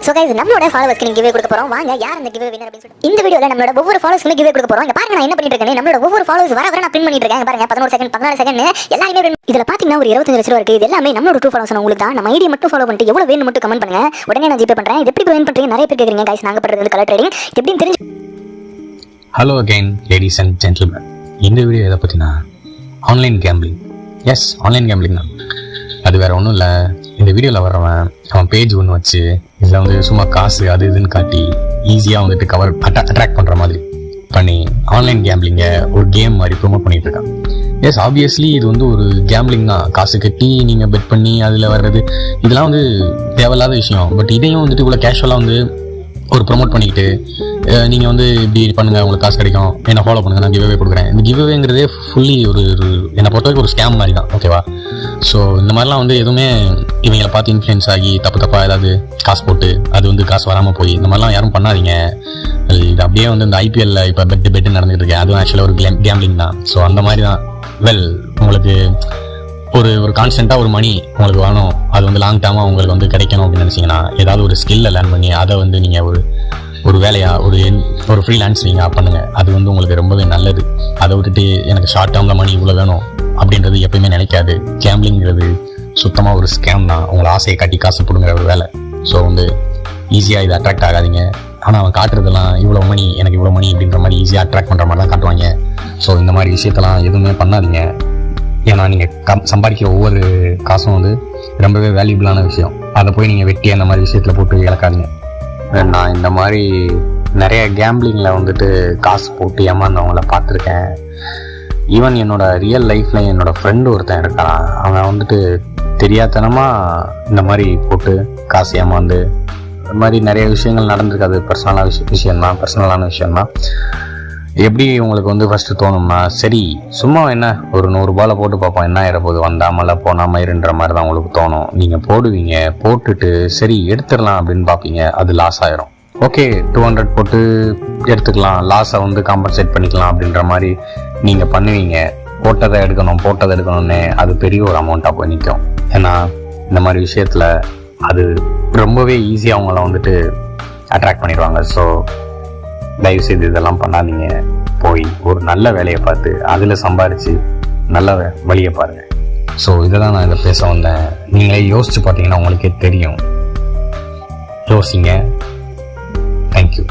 So guys நம்மளோட ஃபாலோவர்ஸ்க்கு நீங்க கிவ்வே கொடுக்க போறோம். வாங்க யார் அந்த கிவ்வே வின்னர் அப்படினு சொல்லிட்டு இந்த வீடியோல நம்மளோட ஒவ்வொரு ஃபாலோவர்ஸ்க்கு கிவ்வே கொடுக்க போறோம். இங்க பாருங்க நான் என்ன பண்ணிட்டு இருக்கேன். நம்மளோட ஒவ்வொரு ஃபாலோவர்ஸ் வர நான் பின் பண்ணிட்டு இருக்கேன். பாருங்க 11 செகண்ட் 14 செகண்ட் எல்லாமே இதுல பாத்தீங்கன்னா ஒரு 25 லட்சம் இருக்கு. இது எல்லாமே நம்மளோட ட்ரூ ஃபாலோவர்ஸ் உங்களுக்கு தான். நம்ம ஐடி மட்டும் ஃபாலோ பண்ணிட்டு எவ்வளவு வேணும் மட்டும் கமெண்ட் பண்ணுங்க. உடனே நான் ஜிபே பண்றேன். இது எப்படி வின் பண்றீங்க நிறைய பேர் கேக்குறீங்க गाइस. நாங்க பண்றது வந்து கலர் ட்ரேடிங் எப்படின்னு தெரிஞ்சு. Hello again ladies and gentleman. இந்த வீடியோ எதை பற்றினா online gambling. Yes, online gambling தான். அது வேறு ஒன்றும் இல்லை. இந்த வீடியோவில் வர்றவன் அவன் பேஜ் ஒன்று வச்சு இதில் வந்து சும்மா காசு அது இதுன்னு காட்டி ஈஸியாக வந்துட்டு அட்ராக்ட் பண்ணுற மாதிரி பண்ணி ஆன்லைன் கேம்பிளிங்கை ஒரு கேம் மாதிரி ப்ரொமோட் பண்ணிகிட்டு இருக்கான். எஸ், ஆப்வியஸ்லி இது வந்து ஒரு கேம்பிளிங் தான். காசு கட்டி நீங்கள் பெட் பண்ணி அதில் வர்றது இதெல்லாம் வந்து தேவையில்லாத விஷயம். பட் இதையும் வந்துட்டு இவ்வளோ கேஷுவலாக வந்து ஒரு ப்ரொமோட் பண்ணிக்கிட்டு நீங்கள் வந்து இப்படி பண்ணுங்கள் உங்களுக்கு காசு கிடைக்கும், என்னை ஃபாலோ பண்ணுங்கள், நான் கிவ்வே கொடுக்குறேன். இந்த கிவ்வேங்கிறதே ஃபுல்லி ஒரு என்னை பொறுத்த வரைக்கும் ஒரு ஸ்கேம் மாதிரி தான். ஓகேவா? ஸோ இந்த மாதிரிலாம் வந்து எதுவுமே இவங்களை பார்த்து இன்ஃப்ளூயன்ஸ் ஆகி தப்பாக ஏதாவது காசு போட்டு அது வந்து காசு வராமல் போய் இந்த மாதிரிலாம் யாரும் பண்ணாதீங்க. இது அப்படியே வந்து இந்த ஐபிஎல்ல இப்போ பெட்டு நடந்துகிட்டு இருக்கேன், அதுவும் ஆக்சுவலாக ஒரு கேம்பிளிங் தான். ஸோ அந்த மாதிரி தான். உங்களுக்கு ஒரு கான்ஸ்டண்ட்டாக ஒரு மணி உங்களுக்கு வேணும், அது வந்து லாங் டேர்மாக உங்களுக்கு வந்து கிடைக்கணும் அப்படின்னு நினச்சிங்கன்னா ஏதாவது ஒரு ஸ்கில்லை லேர்ன் பண்ணி அதை வந்து நீங்கள் ஒரு வேலையாக ஒரு ஃப்ரீலான்ஸ் நீங்கள் பண்ணுங்கள். அது வந்து உங்களுக்கு ரொம்பவே நல்லது. அதை விட்டுட்டு எனக்கு ஷார்ட் டேர்மில் மணி இவ்வளோ வேணும் அப்படின்றது எப்பயுமே நினைக்காது. கேம்பிளிங்கிறது சுத்தமாக ஒரு ஸ்கேம் தான். உங்களை ஆசையை காட்டி காசு போடுங்கிற ஒரு வேலை. ஸோ வந்து ஈஸியாக இது அட்ராக்ட் ஆகாதீங்க. ஆனால் அவன் காட்டுறதெல்லாம் இவ்வளோ மணி எனக்கு இவ்வளோ மணி அப்படின்ற மாதிரி ஈஸியாக அட்ராக்ட் பண்ணுற மாதிரி தான் காட்டுவாங்க. ஸோ இந்த மாதிரி விஷயத்தெல்லாம் எதுவுமே பண்ணாதீங்க. ஏன்னா நீங்கள் சம்பாதிக்கிற ஒவ்வொரு காசும் வந்து ரொம்பவே வேல்யூபிளான விஷயம். அதை போய் நீங்கள் வெட்டி அந்த மாதிரி விஷயத்தில் போட்டு இழக்காதீங்க. நான் இந்த மாதிரி நிறைய கேம்பிளிங்கில் வந்துட்டு காசு போட்டு ஏமாந்தவங்கள பார்த்துருக்கேன். ஈவன் என்னோட ரியல் லைஃப்பில் என்னோடய ஃப்ரெண்டு ஒருத்தன் இருக்கான். அவன் வந்துட்டு தெரியாதனமாக இந்த மாதிரி போட்டு காசு ஏமாந்து இந்த மாதிரி நிறைய விஷயங்கள் நடந்திருக்கு. அது பர்சனலான விஷயம்தான். எப்படி உங்களுக்கு வந்து ஃபஸ்ட்டு தோணும்னா, சரி சும்மா என்ன ஒரு 100 ரூபாயில் போட்டு பார்ப்போம், என்ன ஆயிரப்போது, வந்தாமல போனாமல் இருன்ற மாதிரி தான் உங்களுக்கு தோணும். நீங்கள் போடுவீங்க, போட்டுட்டு சரி எடுத்துடலாம் அப்படின்னு பார்ப்பீங்க, அது லாஸ் ஆயிரும். ஓகே 200 போட்டு எடுத்துக்கலாம், லாஸை வந்து காம்பன்சேட் பண்ணிக்கலாம் அப்படின்ற மாதிரி நீங்கள் பண்ணுவீங்க. போட்டதை எடுக்கணும்னே அது பெரிய ஒரு அமௌண்ட்டாக போய் நிற்கும். ஏன்னா இந்த மாதிரி விஷயத்தில் அது ரொம்பவே ஈஸியாக அவங்கள வந்துட்டு அட்ராக்ட் பண்ணிடுவாங்க. ஸோ தயவுசெய்து இதெல்லாம் பண்ணாதீங்க. போய் ஒரு நல்ல வேலையை பார்த்து அதில் சம்பாரித்து நல்ல வழியை பாருங்கள். ஸோ இதை தான் நான் இதில் பேச வந்தேன். நீங்களே யோசித்து பார்த்தீங்கன்னா உங்களுக்கே தெரியும். யோசிங்க. தேங்க்யூ.